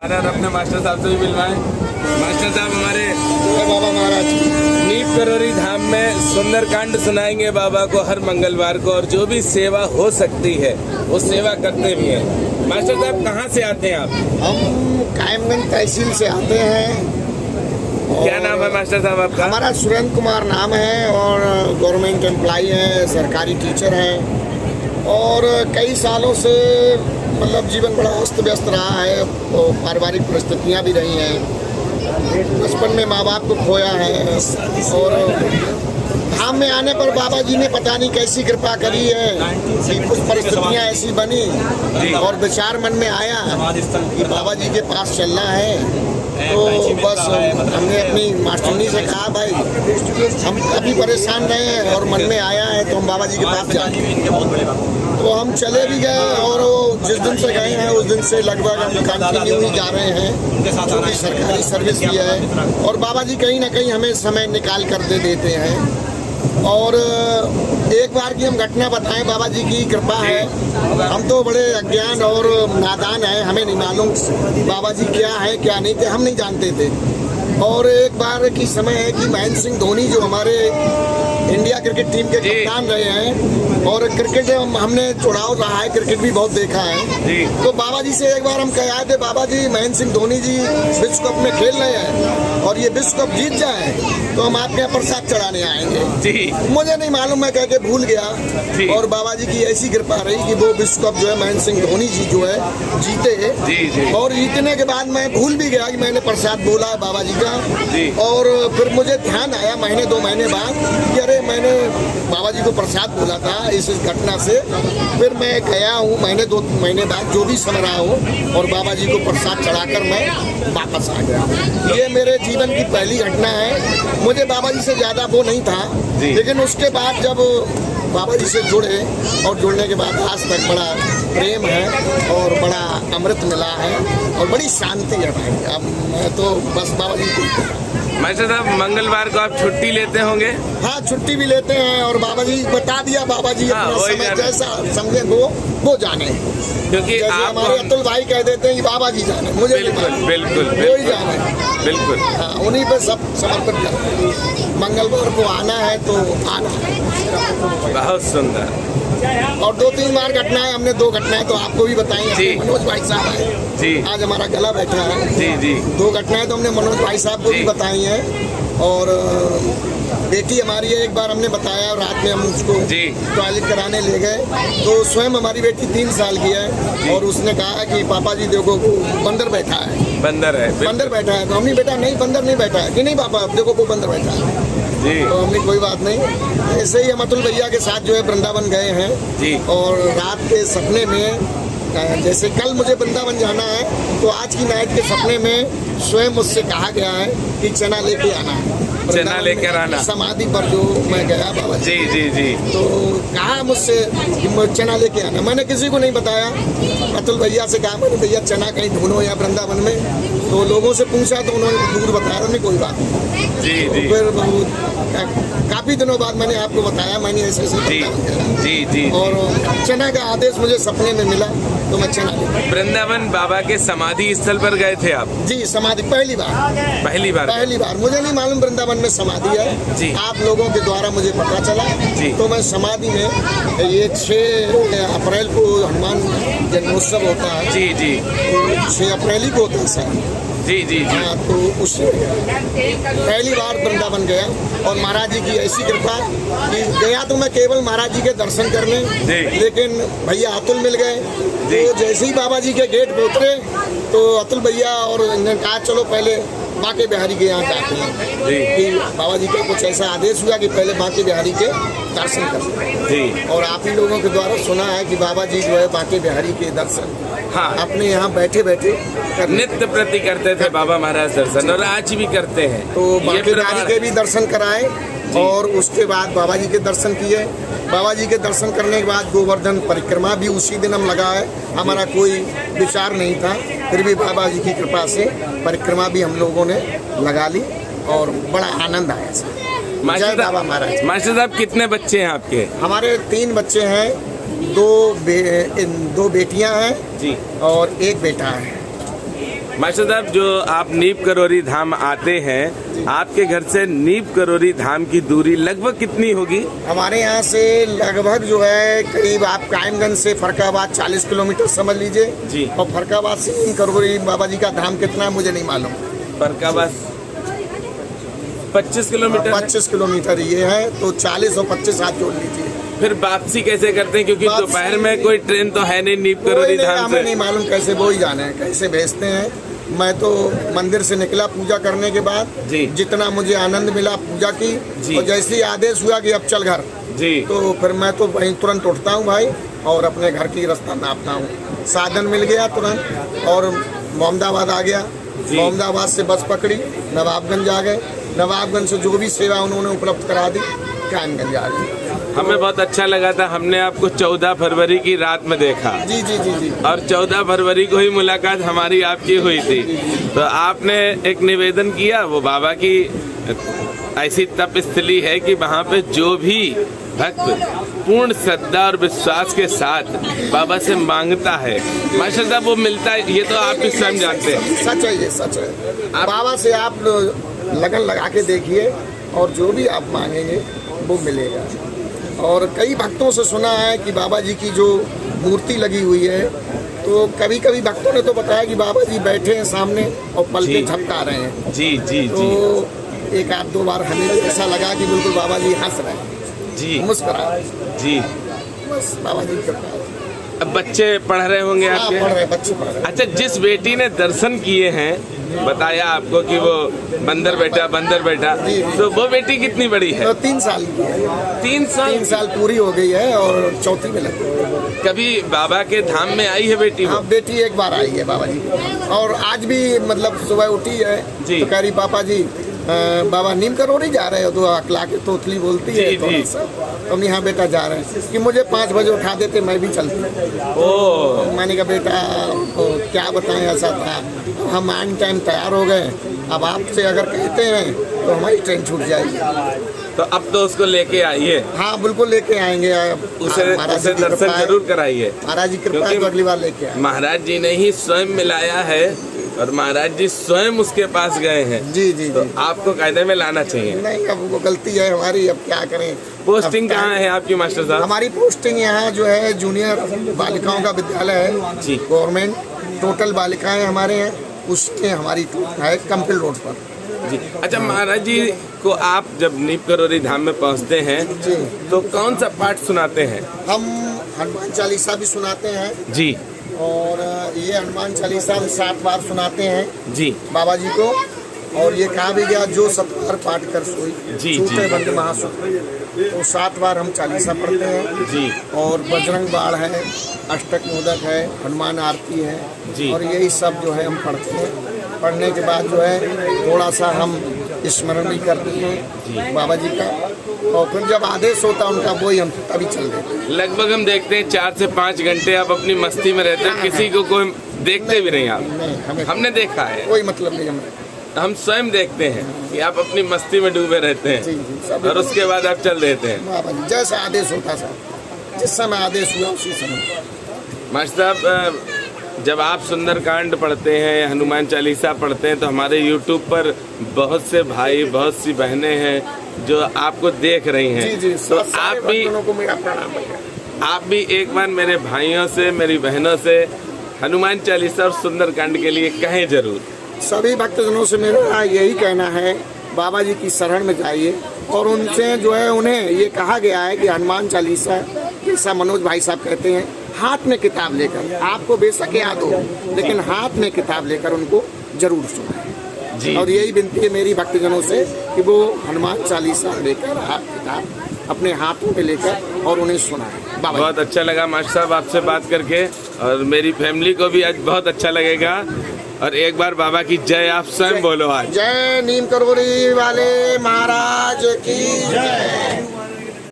अपने मास्टर साहब से भी मिलवाएं। मास्टर साहब हमारे बाबा महाराज नीप करोरी धाम में सुंदरकांड सुनाएंगे बाबा को हर मंगलवार को, और जो भी सेवा हो सकती है वो सेवा करते भी हैं। मास्टर साहब कहाँ से आते हैं आप? हम कायमगंज तहसील से आते हैं। क्या नाम है मास्टर साहब आपका? हमारा सुरेंद्र कुमार नाम है और गवर्नमेंट एम्प्लॉई है, सरकारी टीचर हैं और कई सालों से मतलब जीवन बड़ा अस्त व्यस्त रहा है और पारिवारिक परिस्थितियाँ भी रही हैं। बचपन में माँ बाप को खोया है और धाम में आने पर बाबा जी ने पता नहीं कैसी कृपा करी है कि कुछ परिस्थितियाँ ऐसी बनी और विचार मन में आया कि बाबा जी के पास चलना है। तो बस हमने अपनी मास्टरनी से कहा भाई हम काफ़ी परेशान रहे हैं और मन में आया है तो हम बाबा जी के पास जाएंगे। तो हम चले भी गए और वो जिस दिन से गए हैं उस दिन से लगभग हम कंटिन्यू ही जा रहे हैं, जो कि सरकारी सर्विस भी है और बाबा जी कहीं ना कहीं हमें समय निकाल कर दे देते हैं। और एक बार की हम घटना बताएं, बाबा जी की कृपा है। हम तो बड़े अज्ञान और नादान हैं, हमें नहीं मालूम बाबा जी क्या है क्या नहीं थे, हम नहीं जानते थे। और एक बार की समय है कि महेंद्र सिंह धोनी जो हमारे इंडिया क्रिकेट टीम के कप्तान रहे हैं और क्रिकेट हमने चुड़ाव रहा है, क्रिकेट भी बहुत देखा है। तो बाबा जी से एक बार हम कह आए थे, बाबा जी महेंद्र सिंह धोनी जी विश्व कप में खेल रहे हैं और ये विश्व कप जीत जाए तो हम आपके यहाँ प्रसाद चढ़ाने आएंगे। जी। मुझे नहीं मालूम, मैं कह के भूल गया और बाबा जी की ऐसी कृपा रही कि वो विश्व कप जो है महेंद्र सिंह धोनी जी जो है जीते। और जीतने के बाद मैं भूल भी गया कि मैंने प्रसाद बोला है बाबा जी का। और फिर मुझे ध्यान आया महीने 2 महीने बाद कि अरे मैंने बाबा जी को प्रसाद बोला था इस घटना से। फिर मैं गया हूँ महीने 2 महीने बाद जो भी समय रहा हो और बाबा जी को प्रसाद चढ़ाकर मैं वापस आ गया। ये मेरे जीवन की पहली घटना है। मुझे बाबा जी से ज़्यादा वो नहीं था, लेकिन उसके बाद जब बाबा जी से जुड़े और जुड़ने के बाद आज तक बड़ा प्रेम है और बड़ा अमृत मिला है और बड़ी शांति है भाई। अब मैं तो बस बाबा जी को। मास्टर साहब मंगलवार को आप छुट्टी लेते होंगे? हाँ, छुट्टी भी लेते हैं और बाबा जी बता दिया, बाबा जी अपना समय जैसा समझे वो जाने, क्योंकि आप हमारे अतुल भाई कह देते हैं कि बाबा जी जाने, मुझे बिल्कुल वही जाने, बिल्कुल हाँ, उन्हीं पे सब समर्पित करते। मंगलवार को आना है तो आना है। बहुत सुंदर। और 2-3 बार घटनाएं, हमने 2 घटनाएं तो आपको भी बताई। मनोज भाई साहब है जी, आज हमारा गला बैठा है। जी 2 घटनाएं तो हमने मनोज भाई साहब को भी बताई हैं। और बेटी हमारी है, एक बार हमने बताया और रात में हम उसको टॉयलेट कराने ले गए तो स्वयं हमारी बेटी 3 साल की है और उसने कहा कि पापा जी देखो बंदर बैठा है। बंदर बैठा है तो हमने बेटा नहीं बंदर नहीं बैठा है कि नहीं पापा देखो वो बंदर बैठा है जी। तो हमने कोई बात नहीं। ऐसे ही हम अतुल भैया के साथ जो है वृंदावन गए हैं जी। और रात के सपने में जैसे कल मुझे वृंदावन जाना है तो आज की नाइट के सपने में स्वयं मुझसे कहा गया है कि चना लेके आना है, चना लेकर आना। समाधि पर जो मैं गया बाबा जी तो कहा मुझसे कि चना लेके आना। मैंने किसी को नहीं बताया, अतुल भैया से कहा मैंने भैया चना कहीं ढूंढो या वृंदावन में, तो लोगों से पूछा तो उन्होंने दूर बताया, उन्होंने कोई बात नहीं। जी। फिर काफी दिनों बाद मैंने आपको बताया मैंने ऐसे जी। और चना का आदेश मुझे सपने में मिला तो मैं चना लिया। वृंदावन बाबा के समाधि स्थल पर गए थे आप? जी, समाधि पहली बार मुझे नहीं मालूम वृंदावन में समाधि है जी। आप लोगों के द्वारा मुझे पता चला जी। तो मैं समाधि में ये 6 अप्रैल को हनुमान जन्मोत्सव होता है जी। 6 अप्रैल ही को होता है सर जी। हाँ, तो उस पहली बार वृंदावन गया और महाराज जी की ऐसी कृपा कि गया तो मैं केवल महाराज जी के दर्शन करने, लेकिन भैया अतुल मिल गए। तो जैसे ही बाबा जी के गेट पे उतरे तो अतुल भैया और इन्होंने कहा चलो पहले बांके बिहारी के यहाँ जाते हैं कि बाबा जी का कुछ ऐसा आदेश हुआ कि पहले बांके बिहारी के दर्शन कर। और आप ही लोगों के द्वारा सुना है कि बाबा जी जो है बांके बिहारी के दर्शन अपने यहाँ बैठे बैठे नित्य प्रति करते थे बाबा महाराज दर्शन, और आज भी करते हैं। तो बांके बिहारी के भी दर्शन कराए और उसके बाद बाबा जी के दर्शन किए। बाबा जी के दर्शन करने के बाद गोवर्धन परिक्रमा भी उसी दिन हम लगाए। हमारा कोई विचार नहीं था, फिर भी बाबा जी की कृपा से परिक्रमा भी हम लोगों ने लगा ली और बड़ा आनंद आया। बाबा महाराज। मास्टर साहब कितने बच्चे हैं आपके? हमारे 3 बच्चे हैं, 2 बेटियां हैं जी और 1 बेटा है। मास्टर साहब, जो आप नीप करोरी धाम आते हैं, आपके घर से नीप करोरी धाम की दूरी लगभग कितनी होगी? हमारे यहाँ से लगभग जो है करीब आप कायमगंज से फरकाबाद 40 किलोमीटर समझ लीजिए जी। और फरकाबाद से नीम करोरी बाबा जी का धाम कितना है मुझे नहीं मालूम। फरकाबाद 25 किलोमीटर। 25 किलोमीटर ये है, तो 40 और 25 आप जोड़ लीजिए। फिर वापसी कैसे करते हैं, क्योंकि दोपहर में कोई ट्रेन तो है नहीं नीप करोरी धाम हमें से? नहीं मालूम कैसे वो ही जाने हैं, कैसे भेजते हैं। मैं तो मंदिर से निकला पूजा करने के बाद जी। जितना मुझे आनंद मिला पूजा की जी। और जैसे ही आदेश हुआ कि अब चल घर, जी। तो फिर मैं तो वहीं तुरंत उठता हूँ भाई और अपने घर की रास्ता नापता हूँ। साधन मिल गया तुरंत और मोहम्मदाबाद आ गया। जी। मोहम्मदाबाद से बस पकड़ी, नवाबगंज आ गए। नवाबगंज से जो भी सेवा उन्होंने उपलब्ध करा दी, कायमगंज आ गए। हमें बहुत अच्छा लगा था, हमने आपको 14 फरवरी की रात में देखा जी जी जी जी। और 14 फरवरी को ही मुलाकात हमारी आपकी हुई थी। तो आपने एक निवेदन किया, वो बाबा की ऐसी तप स्थली है कि वहाँ पे जो भी भक्त पूर्ण श्रद्धा और विश्वास के साथ बाबा से मांगता है, माशाल्लाह वो मिलता है। ये तो आप भी स्वयं जानते हैं। सच है, ये सच है। बाबा से आप लगन लगा के देखिए और जो भी आप मांगेंगे वो मिलेगा। और कई भक्तों से सुना है कि बाबा जी की जो मूर्ति लगी हुई है, तो कभी कभी भक्तों ने तो बताया कि बाबा जी बैठे हैं सामने और पलके झपका रहे हैं। जी जी तो जी एक आध दो बार हमें भी ऐसा लगा कि बिल्कुल बाबा जी हंस रहे हैं, जी मुस्कुरा रहे हैं। जी। बस बाबा जी करता है। अब बच्चे पढ़ रहे होंगे हाँ, आपके? पढ़ रहे हैं, बच्चे पढ़ रहे हैं। अच्छा, जिस बेटी ने दर्शन किए हैं, बताया आपको कि वो बंदर बेटा जी, जी। तो वो बेटी कितनी बड़ी है? तो 3 साल की है। 3 साल। 3 साल पूरी हो गई है और चौथी में लगी है। कभी बाबा के धाम में आई है बेटी वो? हाँ, बेटी एक बार आई है बाबा जी के धाम। और आज भी मतलब सुबह उठी है जी। तो कह रही पापा जी बाबा नीम करोरी जा रहे हो, तो अकला के तोतली बोलती है जी, थोड़ा जी। सा। हम यहाँ बेटा जा रहे हैं कि मुझे 5 बजे उठा देते मैं भी चलती। ओ, मैंने कहा बेटा क्या बताएं, ऐसा था। हम आन टाइम तैयार हो गए, अब आपसे अगर कहते हैं तो हमारी ट्रेन छूट जाएगी। तो अब तो उसको लेके आइए, हाँ बिल्कुल लेके आएंगे। उसे दर्शन जरूर कराइए। महाराज जी कृपा है क्योंकि तो अगली बार लेके आए। महाराज जी ने ही स्वयं मिलाया है और महाराज जी स्वयं उसके पास गए हैं। जी जी तो जी। आपको कायदे में लाना चाहिए। नहीं, अब वो गलती है हमारी, अब क्या करें। पोस्टिंग अब कहाँ है आपकी मास्टर साहब? हमारी पोस्टिंग यहाँ जो है जूनियर बालिकाओं का विद्यालय है जी। गवर्नमेंट, टोटल बालिकाएं हमारे हैं, उसके हमारी है कम्पिल रोड पर। जी। अच्छा, महाराज जी को आप जब नीप करोरी धाम में पहुँचते हैं जी। तो कौन सा पाठ सुनाते हैं? हम हनुमान चालीसा भी सुनाते हैं जी और ये हनुमान चालीसा हम 7 बार सुनाते हैं जी बाबा जी को। और ये कहा भी गया जो 7 बार पाठ कर सोई जी, छूटे जी। बंद महासुख। तो 7 बार हम चालीसा पढ़ते हैं जी और बजरंग बाण है, अष्टक मोदक है, हनुमान आरती है जी। और यही सब जो है हम पढ़ते हैं। पढ़ने के बाद जो है थोड़ा सा हम स्मरण भी करते हैं बाबा जी का, और फिर जब आदेश होता है उनका वही हम तभी चल देते हैं। लगभग हम देखते हैं 4 से 5 घंटे आप अपनी मस्ती में रहते हैं, किसी को कोई देखते भी नहीं आप। नहीं, हमने देखा है, कोई मतलब नहीं हमें। हम स्वयं देखते हैं कि आप अपनी मस्ती में डूबे रहते जी, हैं जी, सब और उसके बाद आप चल देते हैं। बाबा जी जैसा आदेश होता सर, जिस समय आदेश हुआ उसी समय। मास्टर साहब, जब आप सुंदरकांड पढ़ते हैं, हनुमान चालीसा पढ़ते हैं, तो हमारे YouTube पर बहुत से भाई, बहुत सी बहनें हैं जो आपको देख रही हैं। जी जी, तो सारे आप भी भक्तों को मेरा प्रणाम भैया। आप भी एक बार मेरे भाइयों से, मेरी बहनों से हनुमान चालीसा और सुंदरकांड के लिए कहें जरूर। सभी भक्तजनों से मेरा यही कहना है, बाबा जी की शरण में जाइए और उनसे जो है उन्हें ये कहा गया है कि हनुमान चालीसा, जैसा मनोज भाई साहब कहते हैं, हाथ में किताब लेकर, आपको बेशक याद हो लेकिन हाथ में किताब लेकर उनको जरूर सुनाएं। जी। और यही विनती है मेरी भक्तजनों से कि वो हनुमान चालीसा लेकर आप किताब अपने हाथों में लेकर और उन्हें सुनाएं। बाबा बहुत अच्छा लगा मास्टर साहब आपसे बात करके, और मेरी फैमिली को भी आज बहुत अच्छा लगेगा। और एक बार बाबा की जय आप स्वयं बोलो आज। जय नीम करोरी वाले महाराज की जय।